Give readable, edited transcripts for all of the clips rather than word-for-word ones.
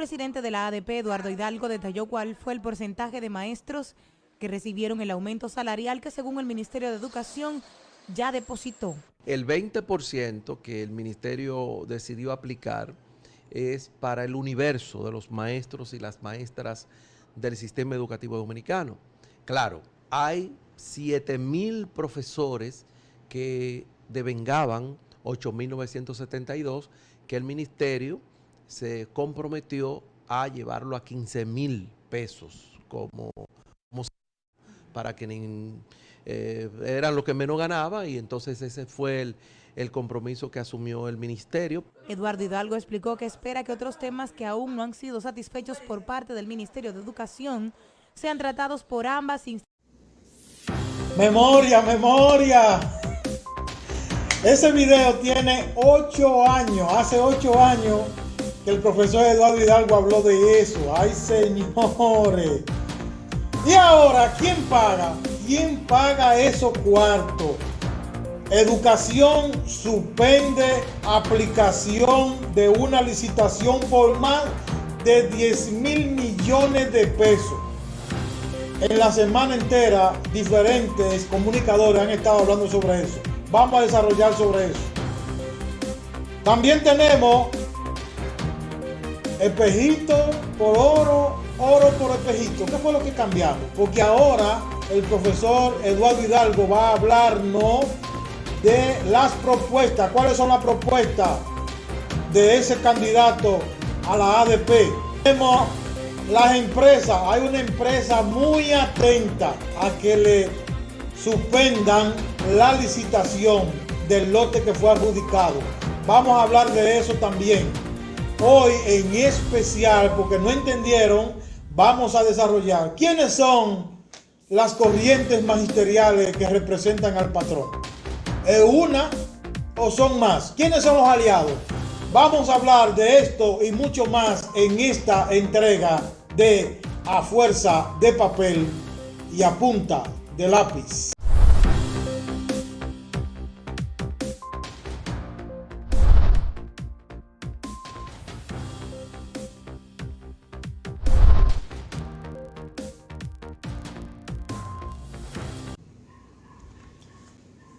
El presidente de la ADP, Eduardo Hidalgo, detalló cuál fue el porcentaje de maestros que recibieron el aumento salarial que, según el Ministerio de Educación, ya depositó. El 20% que el ministerio decidió aplicar es para el universo de los maestros y las maestras del sistema educativo dominicano. Claro, hay 7,000 profesores que devengaban 8,972 que el ministerio se comprometió a llevarlo a 15,000 pesos como para que eran los que menos ganaba, y entonces ese fue el compromiso que asumió el ministerio. Eduardo Hidalgo explicó que espera que otros temas que aún no han sido satisfechos por parte del Ministerio de Educación sean tratados por ambas instituciones. ¡Memoria! Ese video tiene 8 años, hace 8 años que el profesor Eduardo Hidalgo habló de eso. ¡Ay, señores! Y ahora, ¿quién paga? ¿Quién paga esos cuartos? Educación suspende aplicación de una licitación por más de 10,000 millones de pesos. En la semana entera, diferentes comunicadores han estado hablando sobre eso. Vamos a desarrollar sobre eso. También tenemos espejito por oro, oro por espejito. ¿Qué fue lo que cambiamos? Porque ahora el profesor Eduardo Hidalgo va a hablarnos de las propuestas. ¿Cuáles son las propuestas de ese candidato a la ADP? Tenemos las empresas. Hay una empresa muy atenta a que le suspendan la licitación del lote que fue adjudicado. Vamos a hablar de eso también. Hoy en especial, porque no entendieron, vamos a desarrollar quiénes son las corrientes magisteriales que representan al patrón. ¿Es una o son más? ¿Quiénes son los aliados? Vamos a hablar de esto y mucho más en esta entrega de A Fuerza de Papel y a Punta de Lápiz.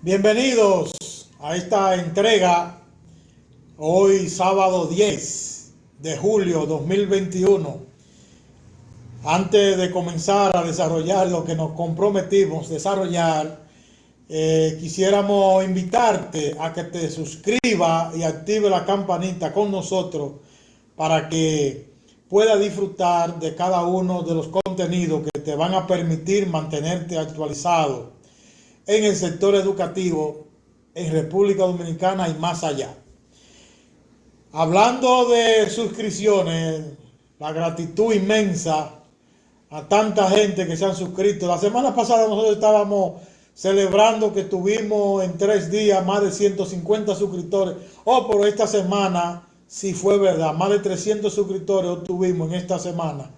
Bienvenidos a esta entrega, hoy sábado 10 de julio 2021. Antes de comenzar a desarrollar lo que nos comprometimos a desarrollar, quisiéramos invitarte a que te suscribas y active la campanita con nosotros para que puedas disfrutar de cada uno de los contenidos que te van a permitir mantenerte actualizado en el sector educativo en República Dominicana y más allá. Hablando de suscripciones, la gratitud inmensa a tanta gente que se han suscrito. La semana pasada nosotros estábamos celebrando que tuvimos en 3 días más de 150 suscriptores. Por esta semana, si fue verdad, más de 300 suscriptores obtuvimos en esta semana.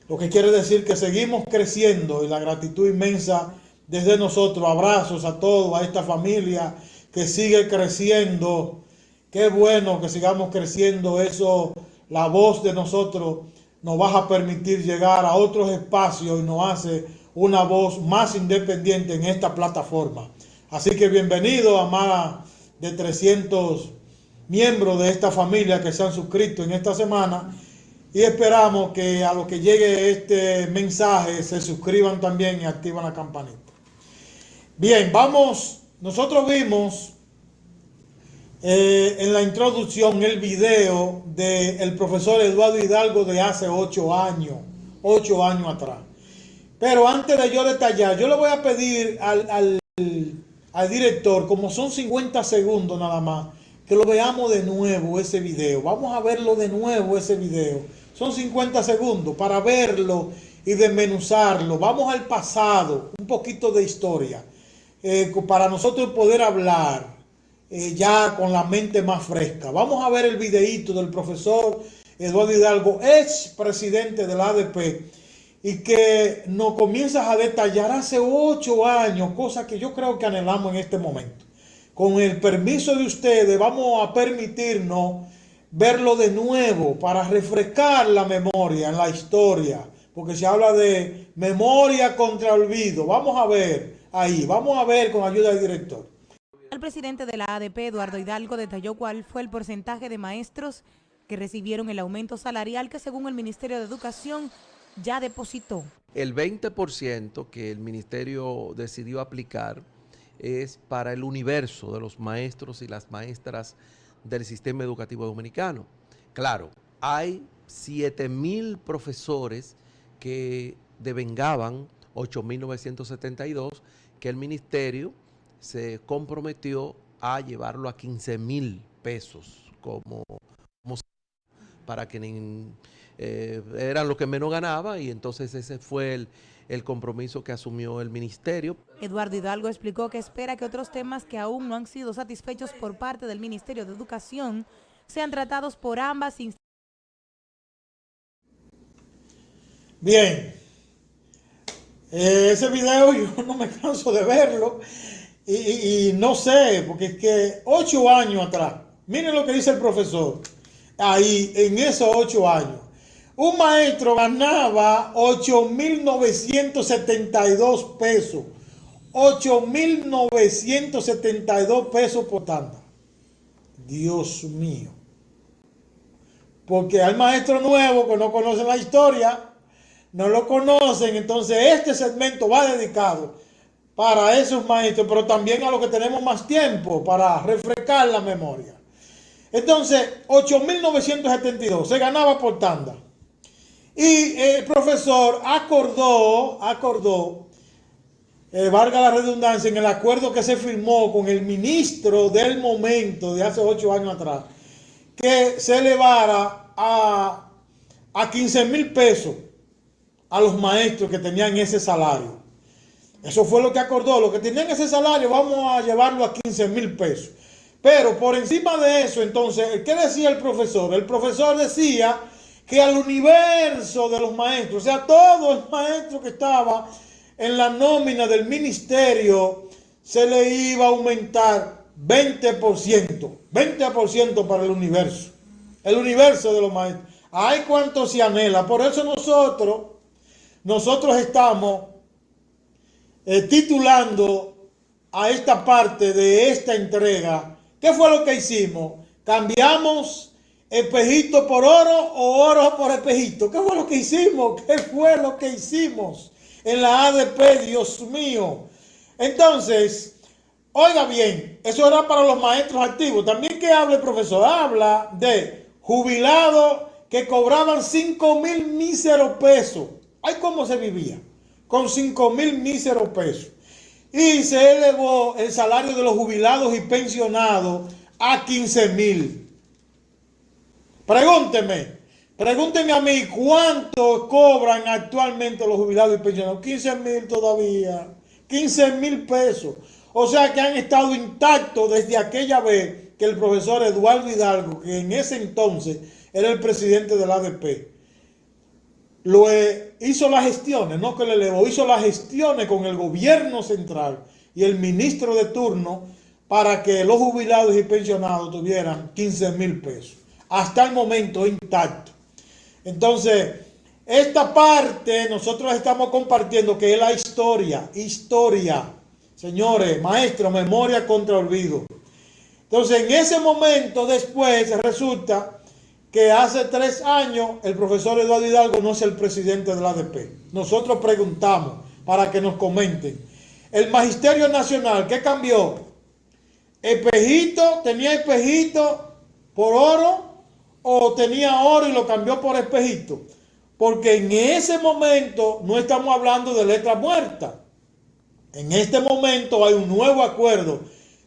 Lo que quiere decir que seguimos creciendo, y la gratitud inmensa desde nosotros. Abrazos a todos, a esta familia que sigue creciendo. Qué bueno que sigamos creciendo. Eso, la voz de nosotros nos va a permitir llegar a otros espacios y nos hace una voz más independiente en esta plataforma. Así que bienvenido a más de 300 miembros de esta familia que se han suscrito en esta semana, y esperamos que a los que llegue este mensaje se suscriban también y activen la campanita. Bien, vamos, nosotros vimos en la introducción el video del profesor Eduardo Hidalgo de hace 8 años atrás. Pero antes de yo detallar, yo le voy a pedir al director, como son 50 segundos nada más, que lo veamos de nuevo ese video. Vamos a verlo de nuevo ese video. Son 50 segundos para verlo y desmenuzarlo. Vamos al pasado, un poquito de historia, para nosotros poder hablar ya con la mente más fresca. Vamos a ver el videíto del profesor Eduardo Hidalgo, ex presidente de la ADP, y que nos comienza a detallar hace 8 años, cosas que yo creo que anhelamos en este momento. Con el permiso de ustedes, vamos a permitirnos verlo de nuevo para refrescar la memoria en la historia, porque se habla de memoria contra olvido. Vamos a ver ahí, vamos a ver con ayuda del director. El presidente de la ADP, Eduardo Hidalgo, detalló cuál fue el porcentaje de maestros que recibieron el aumento salarial que según el Ministerio de Educación ya depositó. El 20% que el ministerio decidió aplicar es para el universo de los maestros y las maestras del sistema educativo dominicano. Claro, hay 7,000 profesores que devengaban 8,972 que el ministerio se comprometió a llevarlo a 15,000 pesos como para que eran los que menos ganaba, y entonces ese fue el compromiso que asumió el ministerio. Eduardo Hidalgo explicó que espera que otros temas que aún no han sido satisfechos por parte del Ministerio de Educación sean tratados por ambas instituciones. Bien, ese video yo no me canso de verlo y no sé, porque es que 8 años atrás, miren lo que dice el profesor, ahí en esos 8 años, un maestro ganaba 8,972 pesos, 8,972 pesos por tanda. Dios mío. Porque hay maestros nuevos que no conocen la historia, no lo conocen, entonces este segmento va dedicado para esos maestros, pero también a los que tenemos más tiempo para refrescar la memoria. Entonces, 8,972 se ganaba por tanda. Y el profesor acordó, valga la redundancia, en el acuerdo que se firmó con el ministro del momento de hace 8 años atrás, que se elevara a 15,000 pesos a los maestros que tenían ese salario. Eso fue lo que acordó. Los que tenían ese salario vamos a llevarlo a 15,000 pesos. Pero por encima de eso, entonces, ¿qué decía el profesor? El profesor decía que al universo de los maestros, o sea, todo el maestro que estaba en la nómina del ministerio, se le iba a aumentar 20% para el universo de los maestros. Ay, cuánto se anhela. Por eso nosotros estamos titulando a esta parte de esta entrega. ¿Qué fue lo que hicimos? ¿Cambiamos espejito por oro o oro por espejito? ¿Qué fue lo que hicimos? ¿Qué fue lo que hicimos en la ADP? Dios mío. Entonces, oiga bien, eso era para los maestros activos. También, ¿qué habla el profesor? Habla de jubilados que cobraban 5,000 míseros pesos. Ay, ¿cómo se vivía? Con 5,000 míseros pesos. Y se elevó el salario de los jubilados y pensionados a 15,000. Pregúnteme a mí cuánto cobran actualmente los jubilados y pensionados. 15,000 todavía. 15,000 pesos. O sea que han estado intactos desde aquella vez que el profesor Eduardo Hidalgo, que en ese entonces era el presidente de la ADP, hizo las gestiones, no que le elevó, hizo las gestiones con el gobierno central y el ministro de turno para que los jubilados y pensionados tuvieran 15,000 pesos. Hasta el momento intacto. Entonces, esta parte nosotros estamos compartiendo que es la historia. Señores, maestro, memoria contra olvido. Entonces, en ese momento después resulta que hace 3 años el profesor Eduardo Hidalgo no es el presidente de la ADP. Nosotros preguntamos para que nos comenten. El Magisterio Nacional, ¿qué cambió? ¿Tenía espejito por oro o tenía oro y lo cambió por espejito? Porque en ese momento no estamos hablando de letra muerta. En este momento hay un nuevo acuerdo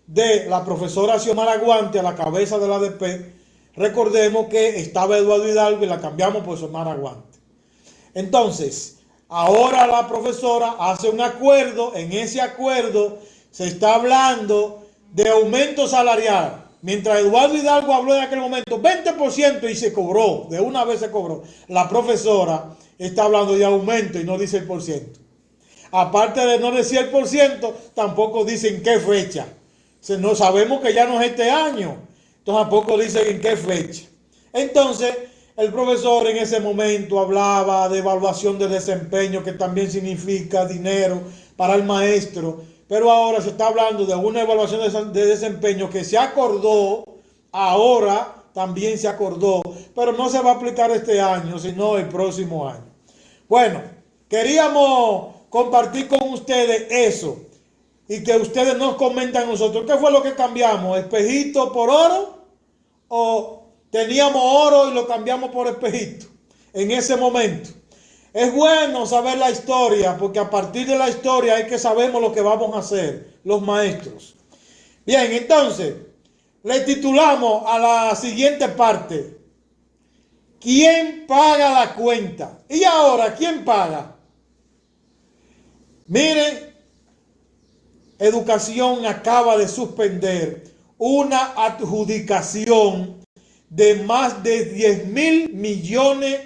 de la profesora Xiomara Guante a la cabeza de la ADP. Recordemos que estaba Eduardo Hidalgo y la cambiamos por Xiomara Guante. Entonces, ahora la profesora hace un acuerdo. En ese acuerdo se está hablando de aumento salarial. Mientras Eduardo Hidalgo habló en aquel momento 20% y se cobró, de una vez se cobró, la profesora está hablando de aumento y no dice el por ciento. Aparte de no decir el por ciento, tampoco dicen qué fecha. No sabemos que ya no es este año. Entonces tampoco dicen en qué fecha. Entonces, el profesor en ese momento hablaba de evaluación de desempeño, que también significa dinero para el maestro, pero ahora se está hablando de una evaluación de desempeño que se acordó, ahora también se acordó, pero no se va a aplicar este año, sino el próximo año. Bueno, queríamos compartir con ustedes eso y que ustedes nos comenten a nosotros qué fue lo que cambiamos, espejito por oro o teníamos oro y lo cambiamos por espejito en ese momento. Es bueno saber la historia, porque a partir de la historia es que sabemos lo que vamos a hacer los maestros. Bien, entonces, le titulamos a la siguiente parte: ¿quién paga la cuenta? Y ahora, ¿quién paga? Miren, Educación acaba de suspender una adjudicación de más de 10,000 millones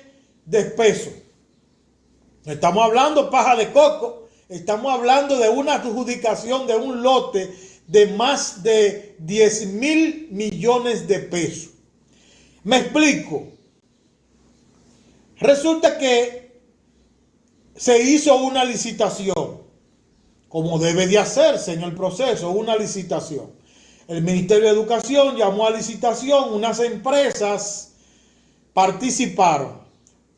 de pesos. Estamos hablando paja de coco, estamos hablando de una adjudicación de un lote de más de 10,000 millones de pesos. Me explico. Resulta que se hizo una licitación, como debe de hacerse en el proceso, una licitación. El Ministerio de Educación llamó a licitación, unas empresas participaron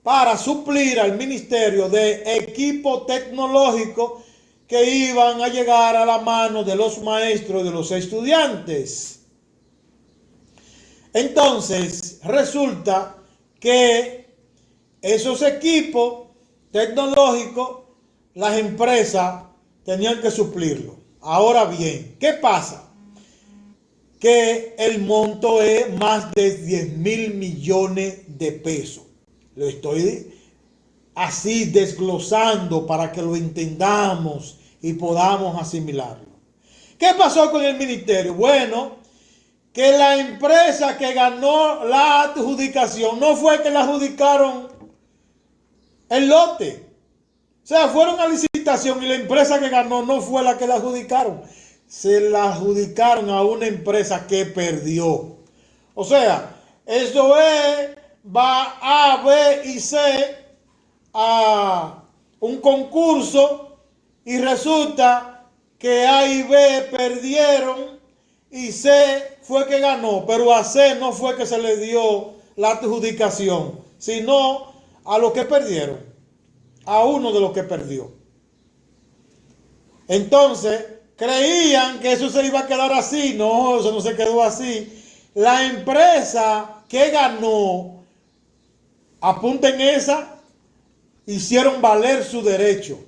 para suplir al ministerio de equipo tecnológico que iban a llegar a la mano de los maestros y de los estudiantes. Entonces, resulta que esos equipos tecnológicos, las empresas tenían que suplirlo. Ahora bien, ¿qué pasa? Que el monto es más de 10,000 millones de pesos. Lo estoy así desglosando para que lo entendamos y podamos asimilarlo. ¿Qué pasó con el ministerio? Bueno, que la empresa que ganó la adjudicación no fue que la adjudicaron el lote. O sea, fueron a licitación y la empresa que ganó no fue la que la adjudicaron. Se la adjudicaron a una empresa que perdió. O sea, eso es, va A, B y C a un concurso y resulta que A y B perdieron y C fue que ganó, pero a C no fue que se le dio la adjudicación, sino a los que perdieron, a uno de los que perdió. Entonces, creían que eso se iba a quedar así. No, eso no se quedó así. La empresa que ganó, apunten esa, hicieron valer su derecho.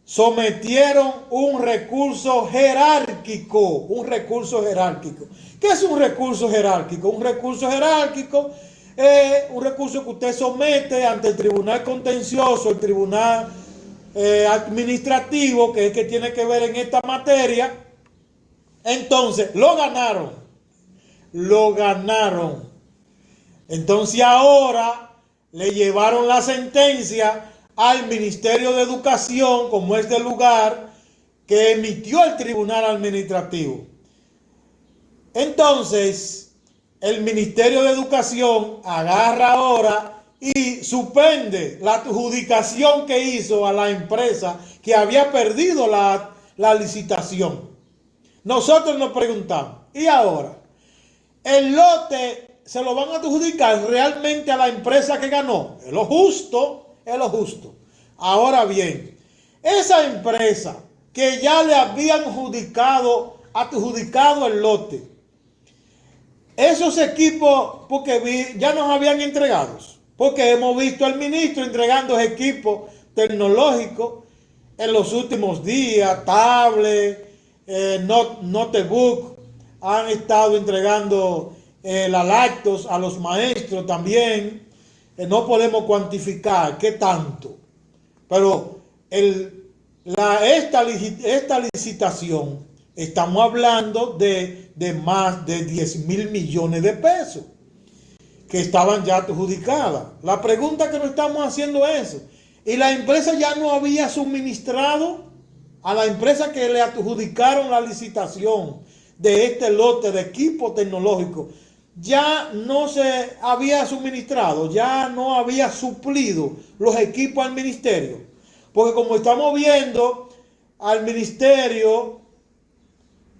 Sometieron un recurso jerárquico. Un recurso jerárquico. ¿Qué es un recurso jerárquico? Un recurso jerárquico es un recurso que usted somete ante el tribunal contencioso, el tribunal administrativo, que es que tiene que ver en esta materia. Entonces, lo ganaron. Entonces ahora le llevaron la sentencia al Ministerio de Educación, como es del lugar que emitió el tribunal administrativo. Entonces, el Ministerio de Educación agarra ahora y suspende la adjudicación que hizo a la empresa que había perdido la licitación. Nosotros nos preguntamos, ¿y ahora? ¿El lote se lo van a adjudicar realmente a la empresa que ganó? Es lo justo, es lo justo. Ahora bien, esa empresa que ya le habían adjudicado el lote, esos equipos, porque ya nos habían entregado, porque hemos visto al ministro entregando equipos tecnológicos en los últimos días, tablets, notebook, han estado entregando la lactos a los maestros también. No podemos cuantificar qué tanto, pero esta licitación, estamos hablando de más de 10,000 millones de pesos que estaban ya adjudicadas. La pregunta que nos estamos haciendo es, ¿y la empresa ya no había suministrado a la empresa que le adjudicaron la licitación de este lote de equipo tecnológico? ya no se había suministrado, ya no había suplido los equipos al ministerio. Porque como estamos viendo al ministerio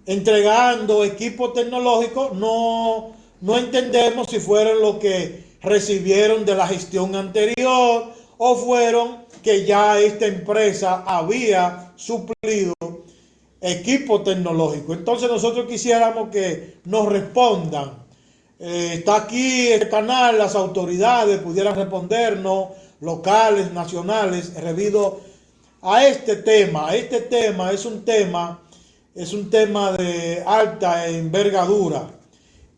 entregando equipos tecnológicos, no entendemos si fueron los que recibieron de la gestión anterior o fueron que ya esta empresa había suplido equipo tecnológico. Entonces nosotros quisiéramos que nos respondan. Está aquí el canal, las autoridades pudieran respondernos, locales, nacionales, debido a este tema. Este tema es un tema de alta envergadura.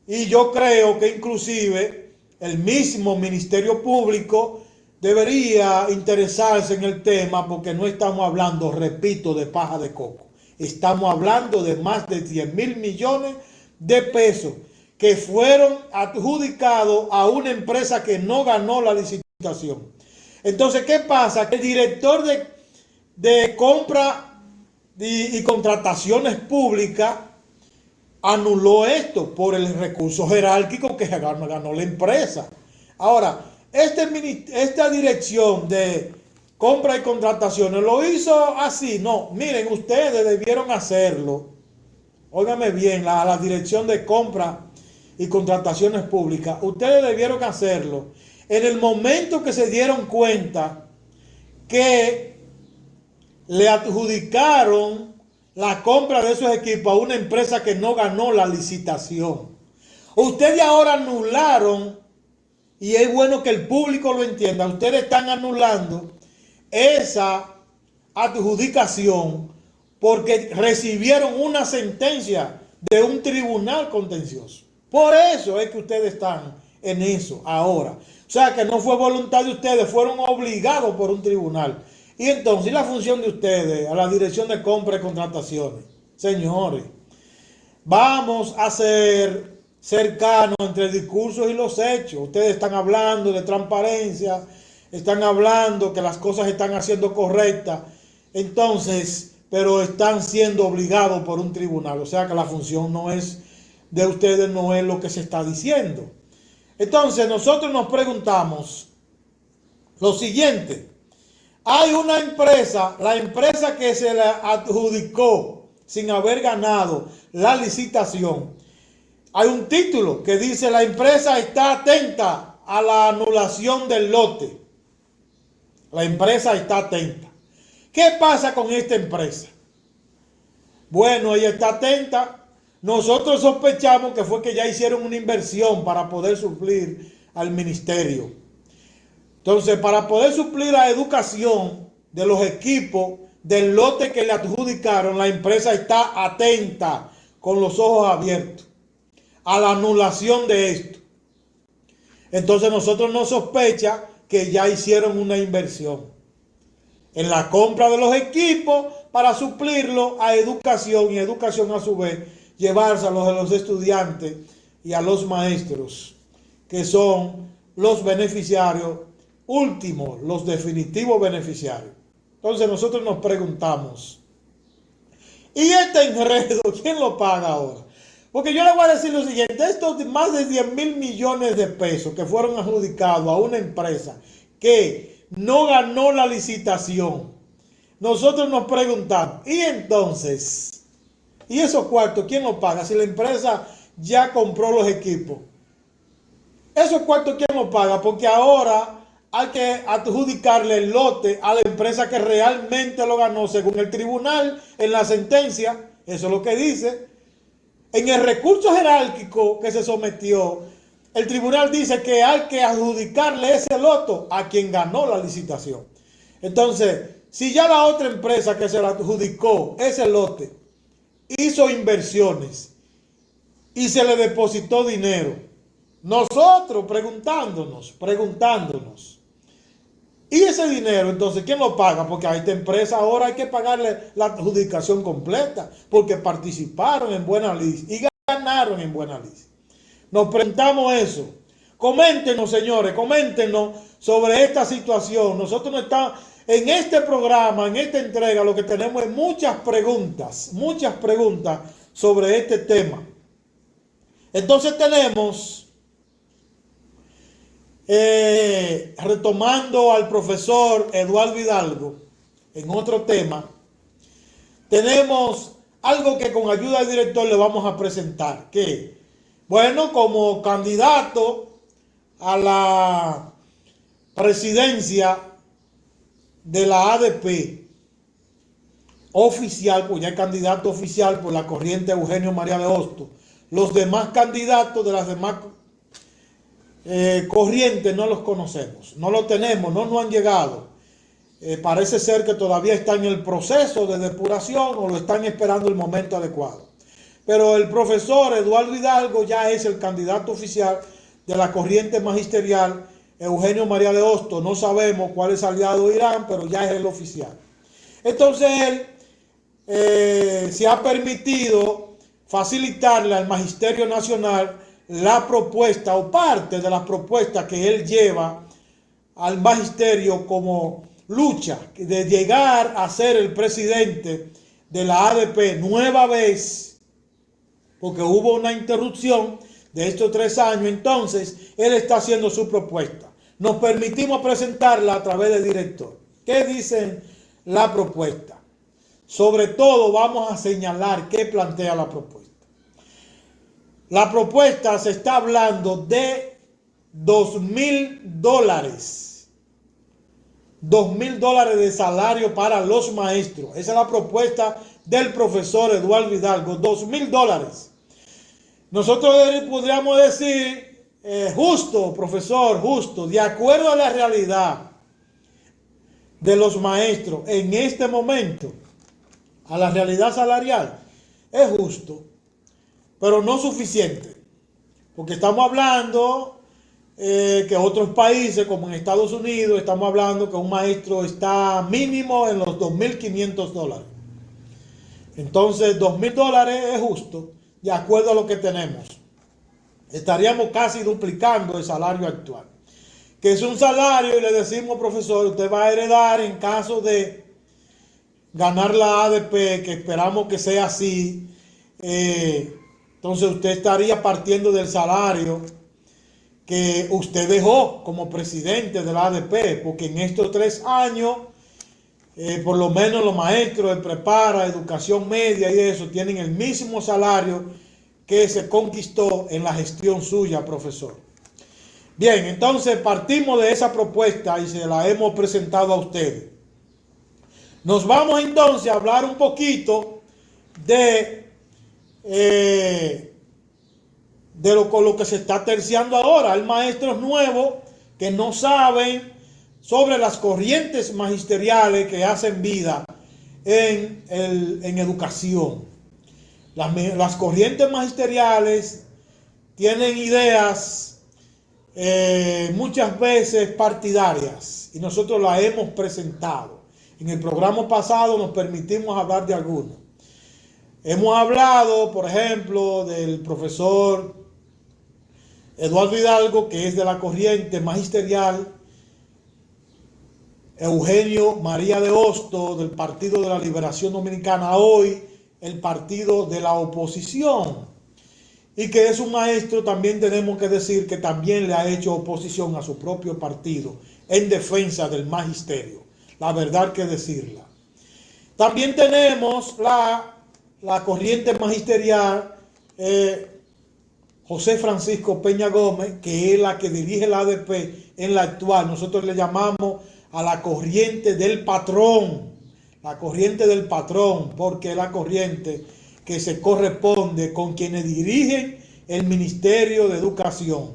Y yo creo que inclusive el mismo Ministerio Público debería interesarse en el tema, porque no estamos hablando, repito, de paja de coco. Estamos hablando de más de 10.000 millones de pesos que fueron adjudicados a una empresa que no ganó la licitación. Entonces, ¿qué pasa? Que el director de compra y contrataciones públicas anuló esto por el recurso jerárquico que ganó la empresa. Ahora, esta dirección de compra y contrataciones lo hizo así. No, miren, ustedes debieron hacerlo. Óigame bien, la dirección de compra y contrataciones públicas, ustedes debieron hacerlo en el momento que se dieron cuenta que le adjudicaron la compra de esos equipos a una empresa que no ganó la licitación. Ustedes ahora anularon, y es bueno que el público lo entienda, ustedes están anulando esa adjudicación porque recibieron una sentencia de un tribunal contencioso. Por eso es que ustedes están en eso ahora. O sea que no fue voluntad de ustedes, fueron obligados por un tribunal. Y entonces la función de ustedes, a la dirección de compra y contrataciones, señores, vamos a ser cercanos entre discursos y los hechos. Ustedes están hablando de transparencia, están hablando que las cosas están haciendo correctas, entonces, pero están siendo obligados por un tribunal. O sea que la función no es de ustedes, no es lo que se está diciendo. Entonces nosotros nos preguntamos lo siguiente: hay una empresa, la empresa que se la adjudicó sin haber ganado la licitación. Hay un título que dice: la empresa está atenta a la anulación del lote. La empresa está atenta. ¿Qué pasa con esta empresa? Bueno, ella está atenta. Nosotros sospechamos que fue que ya hicieron una inversión para poder suplir al ministerio. Entonces, para poder suplir la educación de los equipos del lote que le adjudicaron, la empresa está atenta, con los ojos abiertos, a la anulación de esto. Entonces nosotros nos sospecha que ya hicieron una inversión en la compra de los equipos para suplirlo a educación, y educación a su vez llevárselos a los estudiantes y a los maestros, que son los beneficiarios últimos, los definitivos beneficiarios. Entonces nosotros nos preguntamos, ¿y este enredo quién lo paga ahora? Porque yo le voy a decir lo siguiente: estos más de 10.000 millones de pesos que fueron adjudicados a una empresa que no ganó la licitación, nosotros nos preguntamos, ¿y entonces? ¿Y esos cuartos quién los paga? Si la empresa ya compró los equipos, ¿esos cuartos quién los paga? Porque ahora hay que adjudicarle el lote a la empresa que realmente lo ganó según el tribunal en la sentencia. Eso es lo que dice. En el recurso jerárquico que se sometió, el tribunal dice que hay que adjudicarle ese lote a quien ganó la licitación. Entonces, si ya la otra empresa que se le adjudicó ese lote hizo inversiones y se le depositó dinero, nosotros preguntándonos, ¿y ese dinero entonces quién lo paga? Porque a esta empresa ahora hay que pagarle la adjudicación completa, porque participaron en buena lid y ganaron en buena lid. Nos preguntamos eso. Coméntenos, señores, coméntenos sobre esta situación. Nosotros no estamos en este programa, en esta entrega, lo que tenemos es muchas preguntas sobre este tema. Entonces tenemos retomando al profesor Eduardo Hidalgo en otro tema, tenemos algo que con ayuda del director le vamos a presentar, que, bueno, como candidato a la presidencia de la ADP oficial, pues ya es candidato oficial por la corriente Eugenio María de Hostos. Los demás candidatos de las demás corrientes no los conocemos, no los tenemos, no nos han llegado. Parece ser que todavía está en el proceso de depuración o lo están esperando el momento adecuado. Pero el profesor Eduardo Hidalgo ya es el candidato oficial de la corriente magisterial Eugenio María de Hostos. No sabemos cuál es aliado de Irán, pero ya es el oficial. Entonces él se ha permitido facilitarle al Magisterio Nacional la propuesta o parte de la propuesta que él lleva al magisterio como lucha de llegar a ser el presidente de la ADP nueva vez, porque hubo una interrupción de estos 3 años. Entonces él está haciendo su propuesta. Nos permitimos presentarla a través del director. ¿Qué dice la propuesta? Sobre todo vamos a señalar qué plantea la propuesta. La propuesta se está hablando de $2,000. $2,000 de salario para los maestros. Esa es la propuesta del profesor Eduardo Hidalgo. $2,000. Nosotros podríamos decir, justo, profesor, justo, de acuerdo a la realidad de los maestros en este momento, a la realidad salarial, es justo, pero no suficiente, porque estamos hablando que otros países, como en Estados Unidos, estamos hablando que un maestro está mínimo en los $2,500. Entonces, $2,000 es justo, de acuerdo a lo que tenemos. Estaríamos casi duplicando el salario actual, que es un salario, y le decimos, profesor, usted va a heredar en caso de ganar la ADP, que esperamos que sea así. Entonces usted estaría partiendo del salario que usted dejó como presidente de la ADP, porque en estos 3 años, por lo menos los maestros de prepara, educación media y eso, tienen el mismo salario que se conquistó en la gestión suya, profesor. Bien, entonces partimos de esa propuesta y se la hemos presentado a ustedes. Nos vamos entonces a hablar un poquito de lo que se está terciando ahora. Hay maestros nuevos que no saben sobre las corrientes magisteriales que hacen vida en educación. Las corrientes magisteriales tienen ideas muchas veces partidarias y nosotros las hemos presentado. En el programa pasado nos permitimos hablar de algunos. Hemos hablado, por ejemplo, del profesor Eduardo Hidalgo, que es de la corriente magisterial Eugenio María de Hostos, del Partido de la Liberación Dominicana, hoy el partido de la oposición, y que es un maestro, también tenemos que decir que también le ha hecho oposición a su propio partido en defensa del magisterio, la verdad que decirla. También tenemos la corriente magisterial José Francisco Peña Gómez, que es la que dirige la ADP en la actual. Nosotros le llamamos a la corriente del patrón, porque es la corriente que se corresponde con quienes dirigen el Ministerio de Educación.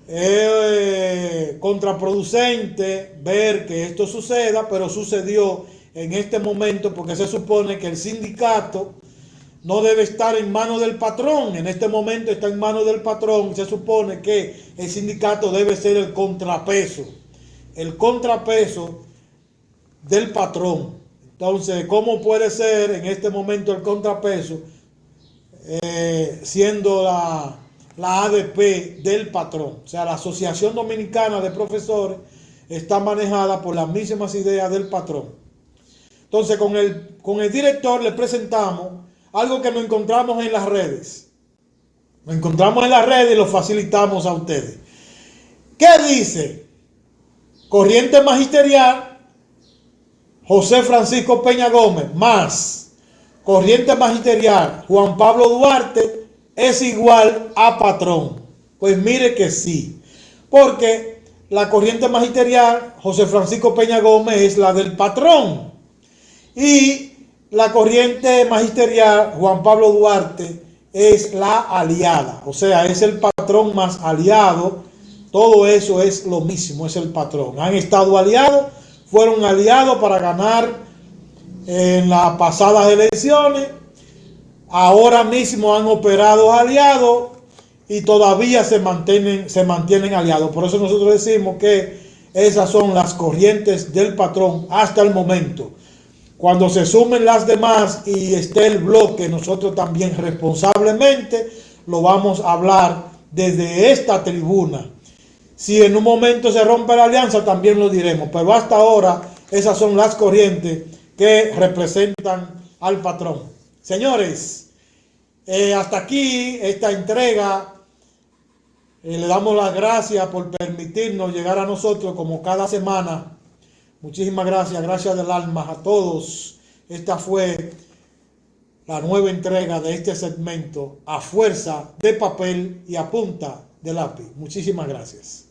Es contraproducente ver que esto suceda, pero sucedió en este momento porque se supone que el sindicato no debe estar en manos del patrón. En este momento está en manos del patrón. Se supone que el sindicato debe ser el contrapeso del patrón. Entonces, ¿cómo puede ser en este momento el contrapeso siendo la ADP del patrón? O sea, la Asociación Dominicana de Profesores está manejada por las mismas ideas del patrón. Entonces, con el director le presentamos algo que nos encontramos en las redes. Lo encontramos en las redes y lo facilitamos a ustedes. ¿Qué dice? Corriente magisterial, José Francisco Peña Gómez, más corriente magisterial, Juan Pablo Duarte, es igual a patrón. Pues mire que sí, porque la corriente magisterial, José Francisco Peña Gómez, es la del patrón. Y la corriente magisterial, Juan Pablo Duarte, es la aliada. O sea, es el patrón más aliado. Todo eso es lo mismo, es el patrón. Han estado aliados, fueron aliados para ganar en las pasadas elecciones. Ahora mismo han operado aliados y todavía se mantienen aliados. Por eso nosotros decimos que esas son las corrientes del patrón hasta el momento. Cuando se sumen las demás y esté el bloque, nosotros también responsablemente lo vamos a hablar desde esta tribuna. Si en un momento se rompe la alianza, también lo diremos. Pero hasta ahora, esas son las corrientes que representan al patrón. Señores, hasta aquí esta entrega. Le damos las gracias por permitirnos llegar a nosotros como cada semana. Muchísimas gracias, gracias del alma a todos. Esta fue la nueva entrega de este segmento a fuerza de papel y a punta de lápiz. Muchísimas gracias.